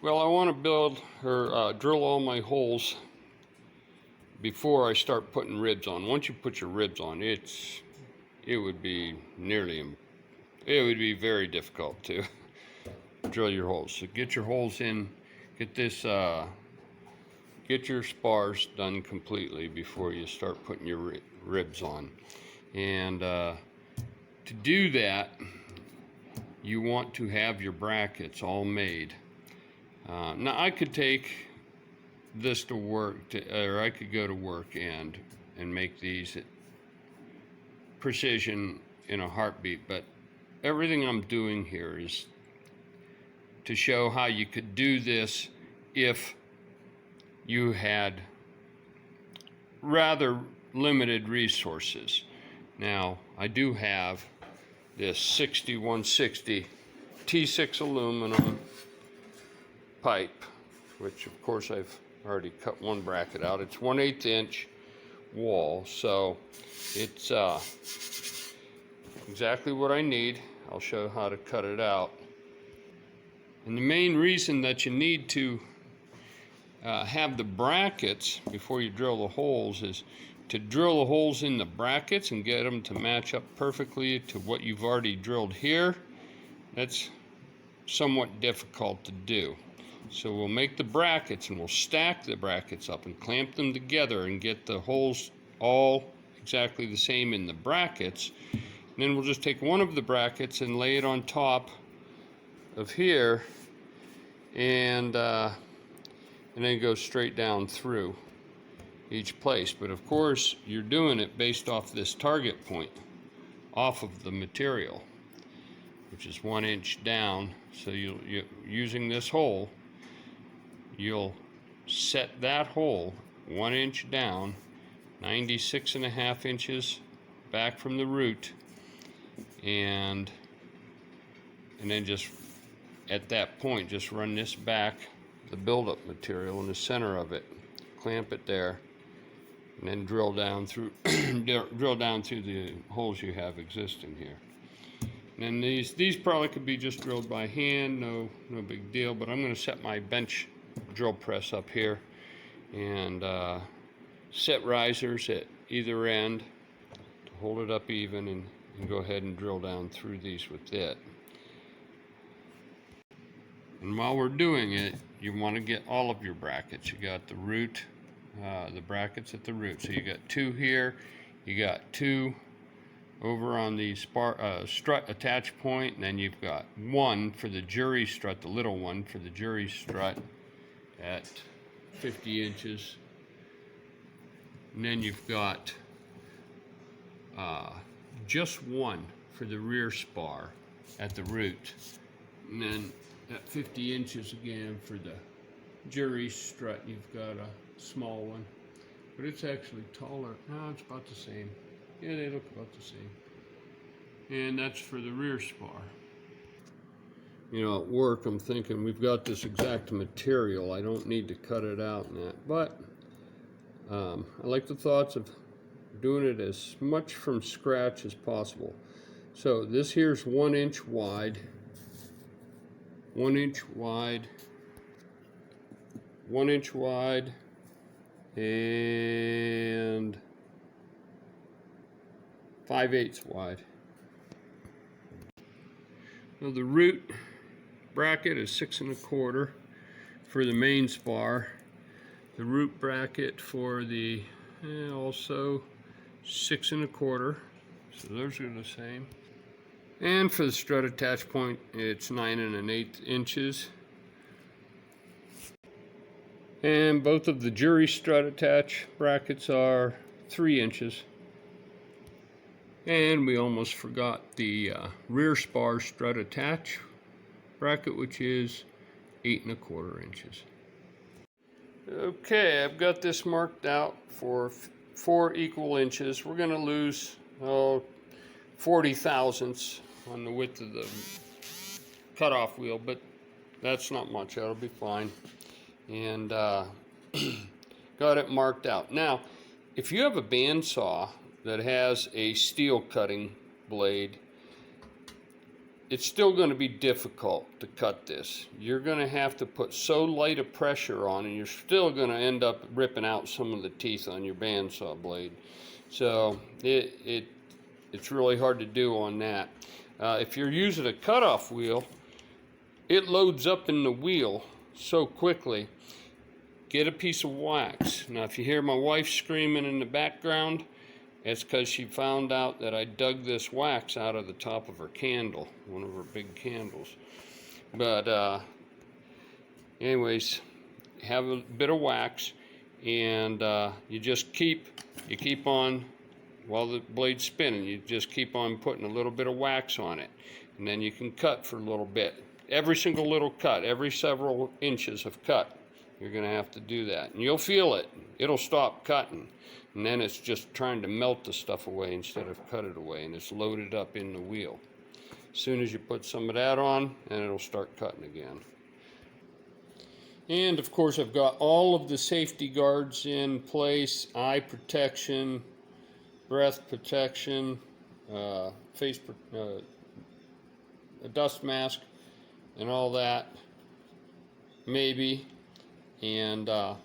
Well, I want to build or drill all my holes before I start putting ribs on. Once you put your ribs on, it would be very difficult to drill your holes. So get your holes in, get your spars done completely before you start putting your ribs on. And to do that, you want to have your brackets all made. Now I could take this to work, or I could go to work and make these at precision in a heartbeat, but everything I'm doing here is to show how you could do this if you had rather limited resources. Now, I do have this 6160 T6 aluminum pipe, which of course I've already cut one bracket out. It's 1/8 inch wall, so it's exactly what I need. I'll show how to cut it out. And the main reason that you need to have the brackets before you drill the holes is to drill the holes in the brackets and get them to match up perfectly to what you've already drilled here. That's somewhat difficult to do. So we'll make the brackets and we'll stack the brackets up and clamp them together and get the holes all exactly the same in the brackets. And then we'll just take one of the brackets and lay it on top of here and then go straight down through each place. But of course you're doing it based off this target point off of the material, which is 1 inch down. So you're using this hole, you'll set that hole 1 inch down, 96.5 inches back from the root, and then just at that point just run this back, the buildup material in the center of it, clamp it there, and then drill down through the holes you have existing here. And these probably could be just drilled by hand, no big deal, but I'm going to set my bench drill press up here and set risers at either end to hold it up even, and go ahead and drill down through these with it. And while we're doing it, you want to get all of your brackets. You got the root, the brackets at the root. So you got 2 here, you got 2 over on the strut attach point, and then you've got 1 for the jury strut, the little one for the jury strut at 50 inches. And then you've got just 1 for the rear spar at the root. And then at 50 inches again for the jury strut, you've got a small one. But it's actually taller. No, it's about the same. Yeah, they look about the same. And that's for the rear spar. You know, at work I'm thinking we've got this exact material. I don't need to cut it out in that. But I like the thoughts of doing it as much from scratch as possible. So this here's 1 inch wide. 1 inch wide. 1 inch wide. And 5/8 wide. Now the root bracket is 6 1/4 for the main spar. The root bracket for the also 6 1/4. So those are the same. And for the strut attach point, it's 9 1/8 inches. And both of the jury strut attach brackets are 3 inches. And we almost forgot the rear spar strut attach bracket, which is 8 1/4 inches. Okay, I've got this marked out for 4 equal inches. We're going to lose 40 thousandths on the width of the cutoff wheel, but that's not much. That'll be fine. And got it marked out. Now, if you have a bandsaw that has a steel cutting blade, it's still going to be difficult to cut this. You're going to have to put so light a pressure on, and you're still going to end up ripping out some of the teeth on your bandsaw blade. So it's really hard to do on that. If you're using a cutoff wheel, it loads up in the wheel so quickly. Get a piece of wax. Now, if you hear my wife screaming in the background, it's because she found out that I dug this wax out of the top of her candle, one of her big candles. But anyways, have a bit of wax, and you keep on, while the blade's spinning, you just keep on putting a little bit of wax on it, and then you can cut for a little bit. Every single little cut, every several inches of cut, you're going to have to do that, and you'll feel it. It'll stop cutting, and then it's just trying to melt the stuff away instead of cut it away, and it's loaded up in the wheel. As soon as you put some of that on, and it'll start cutting again. And of course, I've got all of the safety guards in place: eye protection, breath protection, a dust mask, and all that, maybe. And I'm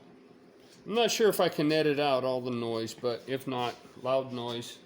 not sure if I can edit out all the noise, but if not, loud noise.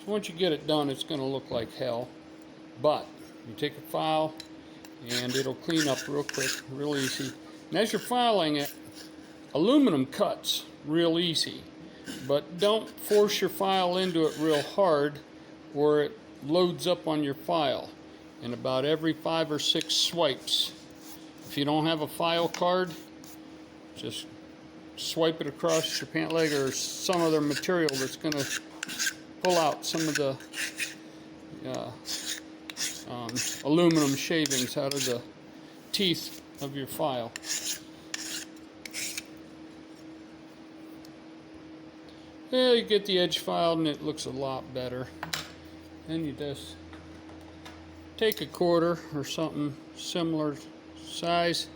Once you get it done, it's going to look like hell, but you take a file and it'll clean up real quick, real easy. And as you're filing it, aluminum cuts real easy, but don't force your file into it real hard or it loads up on your file. And about every 5 or 6 swipes, if you don't have a file card, just swipe it across your pant leg or some other material that's going to pull out some of the aluminum shavings out of the teeth of your file. Yeah, you get the edge filed and it looks a lot better. Then you just take a quarter or something similar size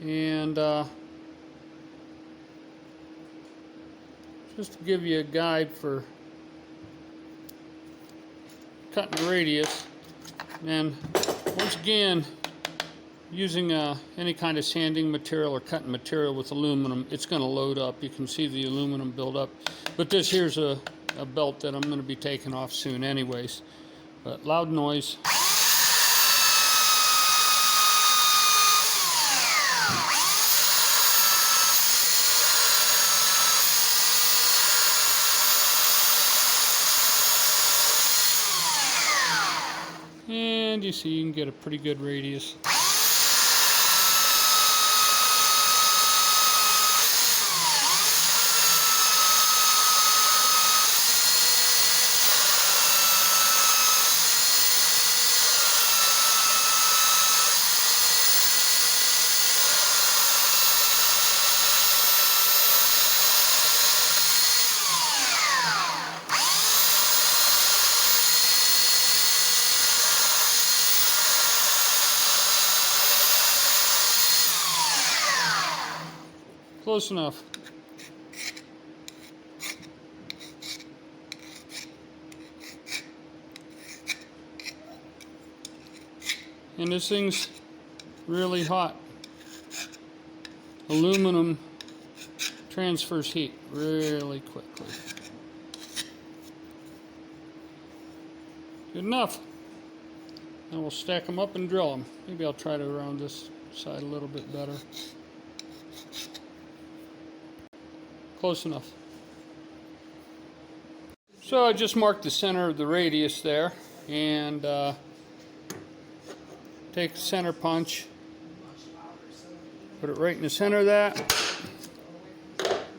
and just to give you a guide for cutting the radius. And once again, using any kind of sanding material or cutting material with aluminum, it's going to load up. You can see the aluminum build up. But this here's a belt that I'm going to be taking off soon anyways. But loud noise. And you see you can get a pretty good radius. Close enough. And this thing's really hot. Aluminum transfers heat really quickly. Good enough. And we'll stack them up and drill them. Maybe I'll try to round this side a little bit better. Close enough. So I just marked the center of the radius there, and take the center punch, put it right in the center of that,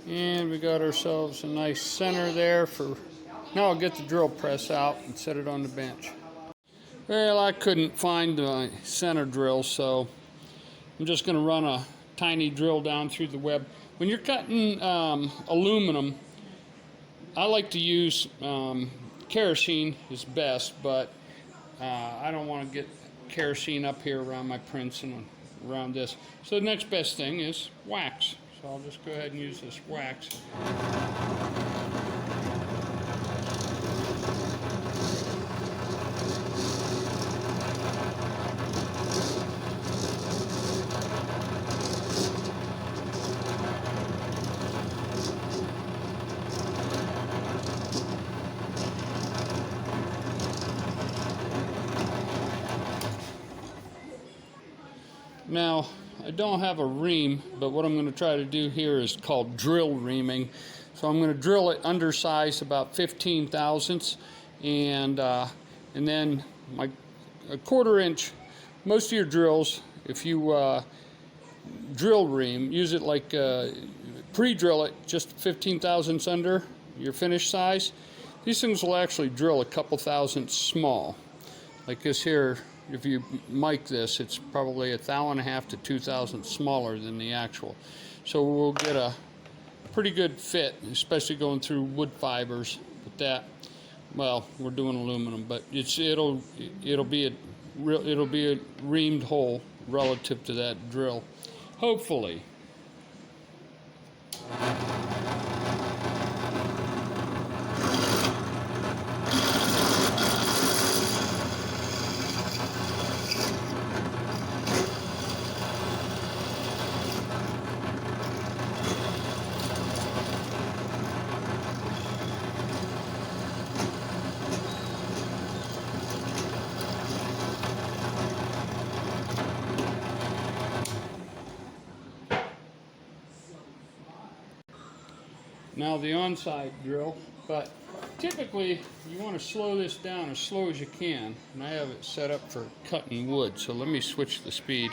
and we got ourselves a nice center there for. Now I'll get the drill press out and set it on the bench. Well, I couldn't find my center drill, so I'm just going to run a tiny drill down through the web. When you're cutting aluminum, I like to use kerosene is best, but I don't want to get kerosene up here around my prints and around this. So the next best thing is wax. So I'll just go ahead and use this wax. Now, I don't have a ream, but what I'm going to try to do here is called drill reaming. So I'm going to drill it undersized about 15 thousandths, and then a 1/4 inch. Most of your drills, if you drill ream, use it like pre-drill it just 15 thousandths under your finished size. These things will actually drill a couple thousandths small, like this here. If you mic this, it's probably 1.5 to 2 thousandths smaller than the actual. So we'll get a pretty good fit, especially going through wood fibers with that. Well, we're doing aluminum, but it'll be a reamed hole relative to that drill, hopefully. Now the on-side drill, but typically you want to slow this down as slow as you can, and I have it set up for cutting wood, so let me switch the speed.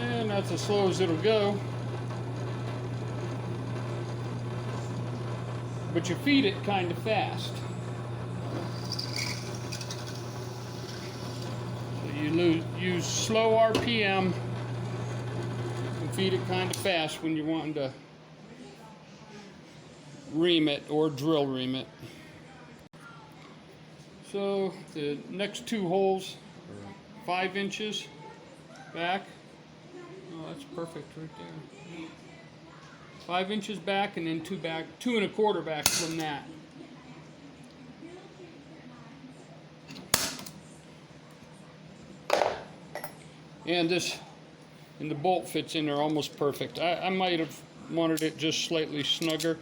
And that's as slow as it'll go. But you feed it kind of fast. So you use slow RPM and feed it kind of fast when you're wanting to ream it or drill ream it. So the next 2 holes are 5 inches back. Oh, that's perfect right there. 5 inches back, and then 2 back, 2 1/4 back from that. And the bolt fits in there almost perfect. I might have wanted it just slightly snugger.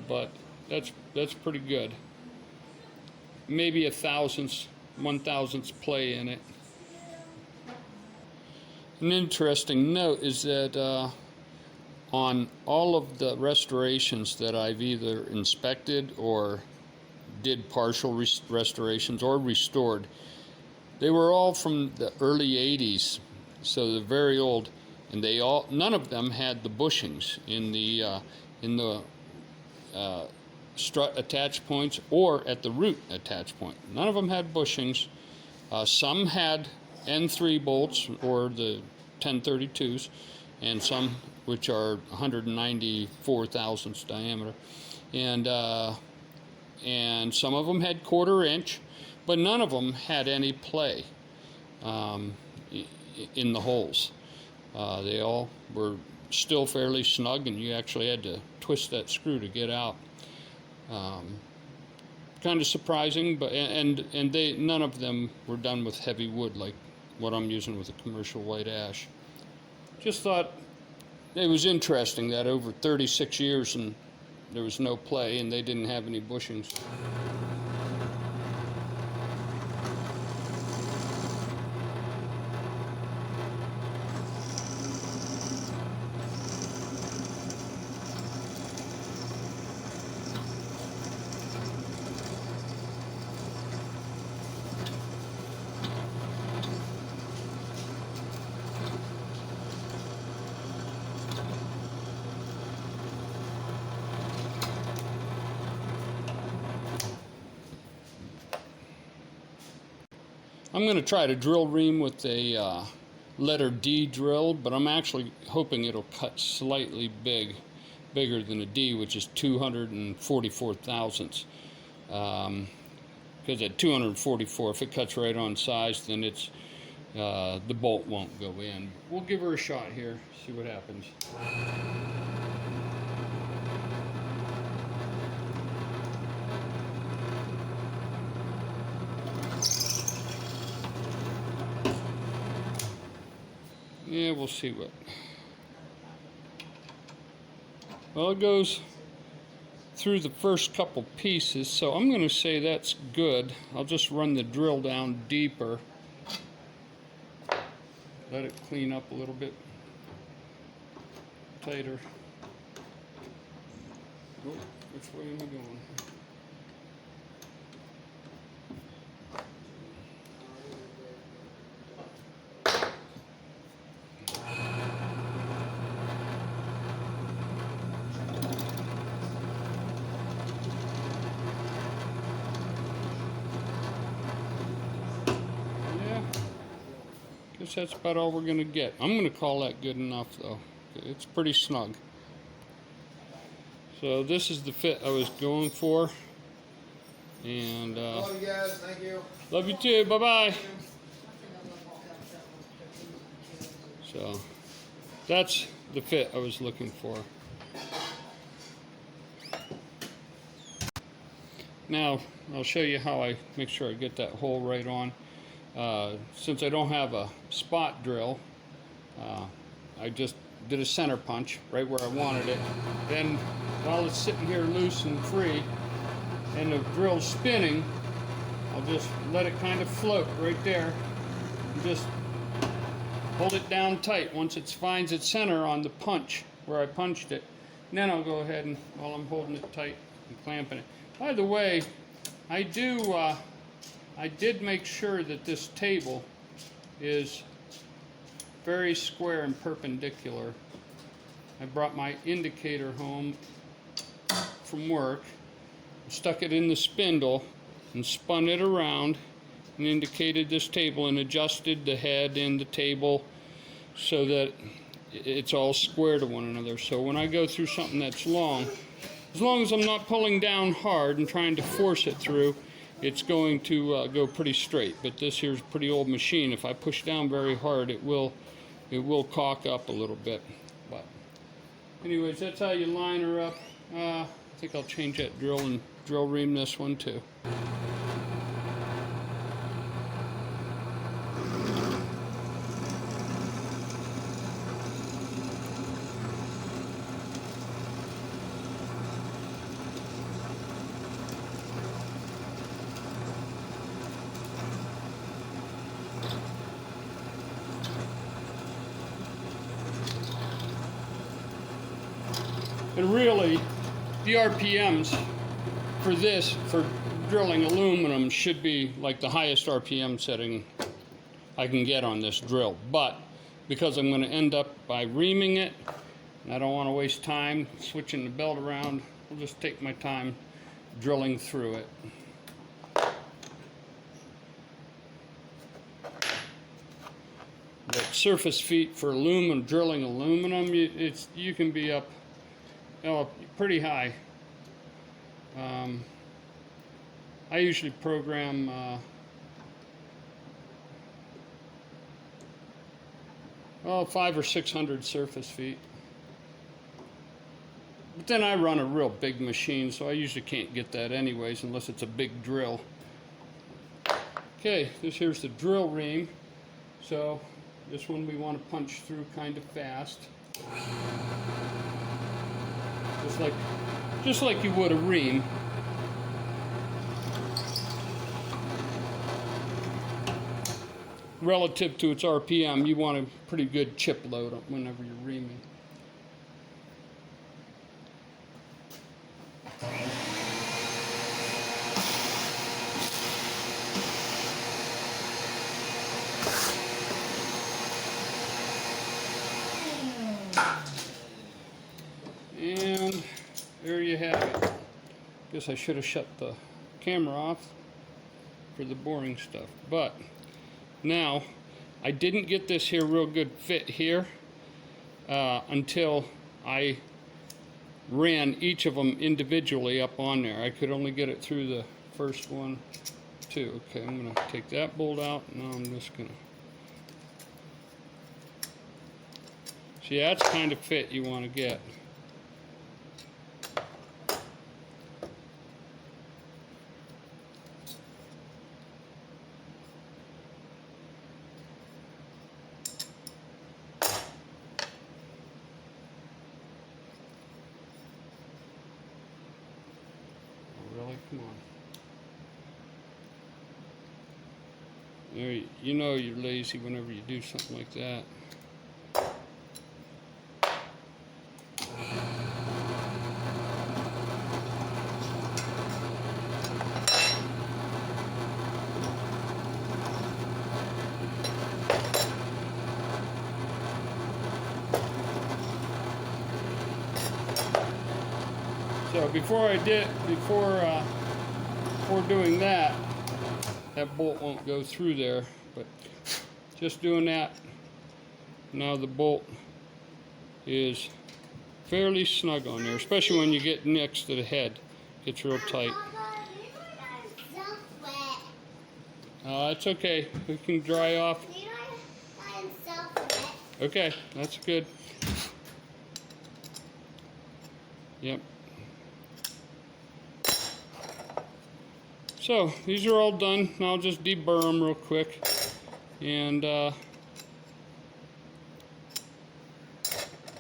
But that's pretty good. Maybe 1/1000ths play in it. An interesting note is that on all of the restorations that I've either inspected or did partial restorations or restored, they were all from the early 80s, so they're very old, and none of them had the bushings in the strut attach points or at the root attach point. None of them had bushings. Some had N3 bolts or the 1032s, and some which are 194 thousandths diameter, and some of them had 1/4 inch, but none of them had any play in the holes. They all were still fairly snug, and you actually had to twist that screw to get out. Kind of surprising, but none of them were done with heavy wood like what I'm using with a commercial white ash. Just thought it was interesting that over 36 years and there was no play and they didn't have any bushings. I'm going to try to drill ream with a letter D drill, but I'm actually hoping it'll cut slightly bigger than a D, which is 244 thousandths. Because at 244, if it cuts right on size, then it's the bolt won't go in. We'll give her a shot here, see what happens. Yeah, we'll see what. Well, it goes through the first couple pieces, so I'm going to say that's good. I'll just run the drill down deeper. Let it clean up a little bit tighter. Oh, which way am I going? Guess that's about all we're going to get. I'm going to call that good enough, though. It's pretty snug. So this is the fit I was going for. And love you guys. Thank you. Love you too. Bye-bye. So that's the fit I was looking for. Now I'll show you how I make sure I get that hole right on. Since I don't have a spot drill, I just did a center punch right where I wanted it. Then while it's sitting here loose and free and the drill's spinning, I'll just let it kind of float right there and just hold it down tight once it finds its center on the punch where I punched it. And then I'll go ahead and, while I'm holding it tight and clamping it. By the way, I did make sure that this table is very square and perpendicular. I brought my indicator home from work, stuck it in the spindle and spun it around and indicated this table and adjusted the head and the table so that it's all square to one another. So when I go through something that's long, as long as I'm not pulling down hard and trying to force it through, it's going to go pretty straight. But this here's a pretty old machine. If I push down very hard, it will caulk up a little bit. But anyways, that's how you line her up. I think I'll change that drill and drill ream this one too. And really, the RPMs for this, for drilling aluminum, should be like the highest RPM setting I can get on this drill. But because I'm going to end up by reaming it, and I don't want to waste time switching the belt around, I'll just take my time drilling through it. That surface feet for aluminum, drilling aluminum, you can be up pretty high. I usually program, 500 or 600 surface feet. But then I run a real big machine, so I usually can't get that anyways unless it's a big drill. Okay, here's the drill ream. So this one we want to punch through kind of fast. Just like you would a ream. Relative to its RPM, you want a pretty good chip load whenever you're reaming. And there you have it. Guess I should have shut the camera off for the boring stuff. But now, I didn't get this here real good fit here until I ran each of them individually up on there. I could only get it through the first one, too. Okay, I'm going to take that bolt out. Now I'm just going to... See, that's the kind of fit you want to get. Really? Come on. You know you're lazy whenever you do something like that. So before doing that bolt won't go through there, but just doing that, now the bolt is fairly snug on there, especially when you get next to the head. It gets real tight. It's okay. We can dry off. Okay, that's good. Yep. So these are all done. Now I'll just deburr them real quick, and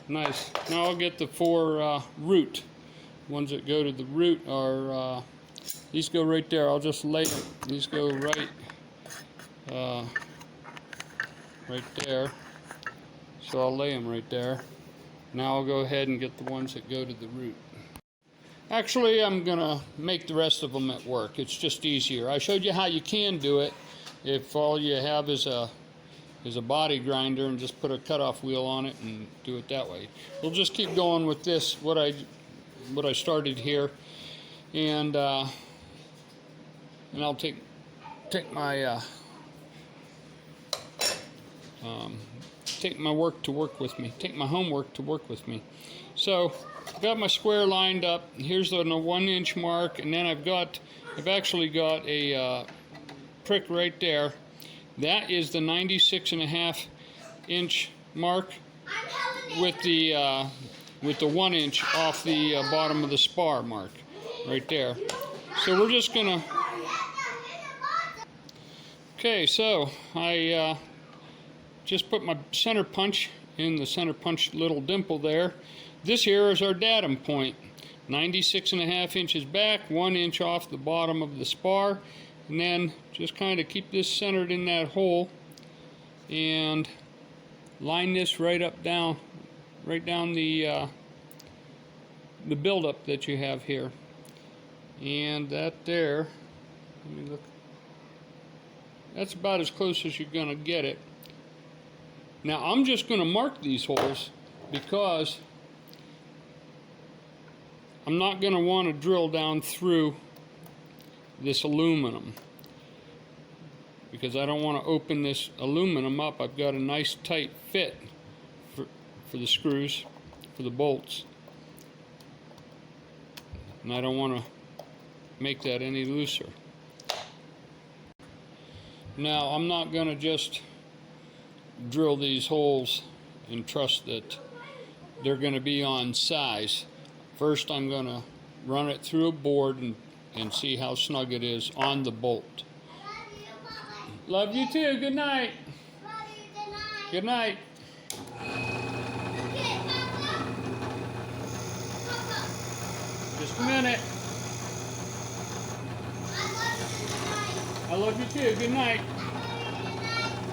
nice. Now I'll get the 4 root ones that go to the root are these go right there. I'll just lay them. These go right there. So I'll lay them right there. Now I'll go ahead and get the ones that go to the root. Actually, I'm gonna make the rest of them at work. It's just easier. I showed you how you can do it if all you have is a body grinder and just put a cutoff wheel on it and do it that way. We'll just keep going with this, what I started here, and I'll take my take my work to work with me. Take my homework to work with me. So I've got my square lined up. Here's the 1-inch mark, and then I've actually got a prick right there. That is the 96.5-inch mark with the 1-inch off the bottom of the spar mark right there. So we're just gonna. Okay, so I just put my center punch in the center punch little dimple there. This here is our datum point. 96.5 inches back, 1 inch off the bottom of the spar, and then just kind of keep this centered in that hole and line this right down the buildup that you have here. And that there, let me look. That's about as close as you're gonna get it. Now I'm just gonna mark these holes because I'm not going to want to drill down through this aluminum because I don't want to open this aluminum up. I've got a nice tight fit for the screws, for the bolts, and I don't want to make that any looser. Now I'm not going to just drill these holes and trust that they're going to be on size. First, I'm going to run it through a board and see how snug it is on the bolt. Love you too. Good night. Love you, Good night. Okay, Papa. Papa. Just a minute. I love you tonight. I love you too. Good night.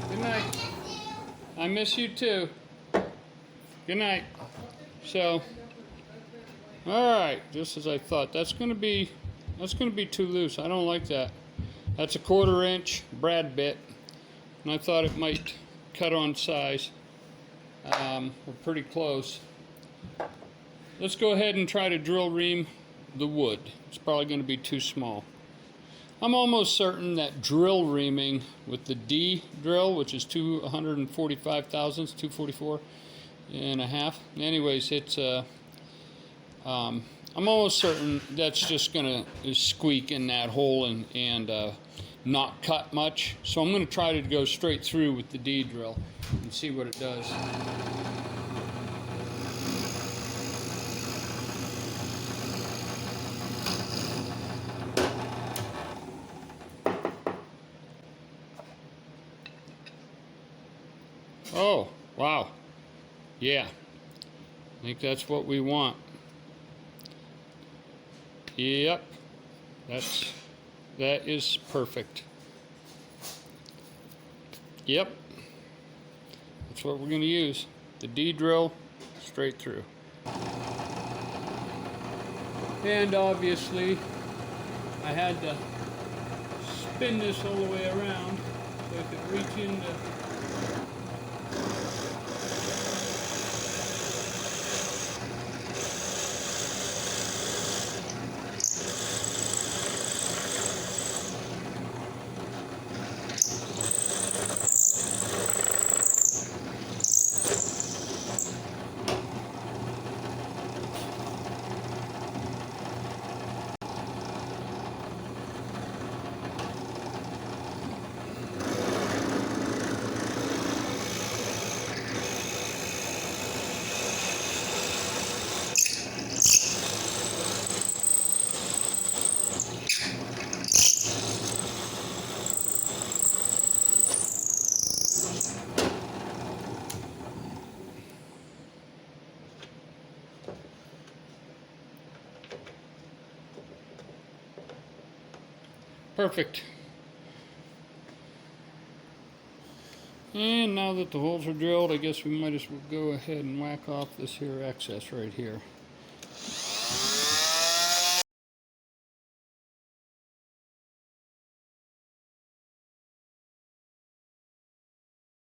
Good night. Good night. I miss you too. Good night. So, all right, just as I thought. That's gonna be too loose. I don't like that. That's a 1/4 inch brad bit, and I thought it might cut on size. We're pretty close. Let's go ahead and try to drill ream the wood. It's probably going to be too small. I'm almost certain that drill reaming with the D drill, which is 245 thousandths, 244 and a half. Anyways, it's I'm almost certain that's just going to squeak in that hole and not cut much. So I'm going to try to go straight through with the D drill and see what it does. Oh, wow. Yeah. I think that's what we want. Yep. That is perfect. Yep. That's what we're going to use. The D drill straight through. And obviously I had to spin this all the way around so I could reach into perfect. And now that the holes are drilled, I guess we might as well go ahead and whack off this here excess right here.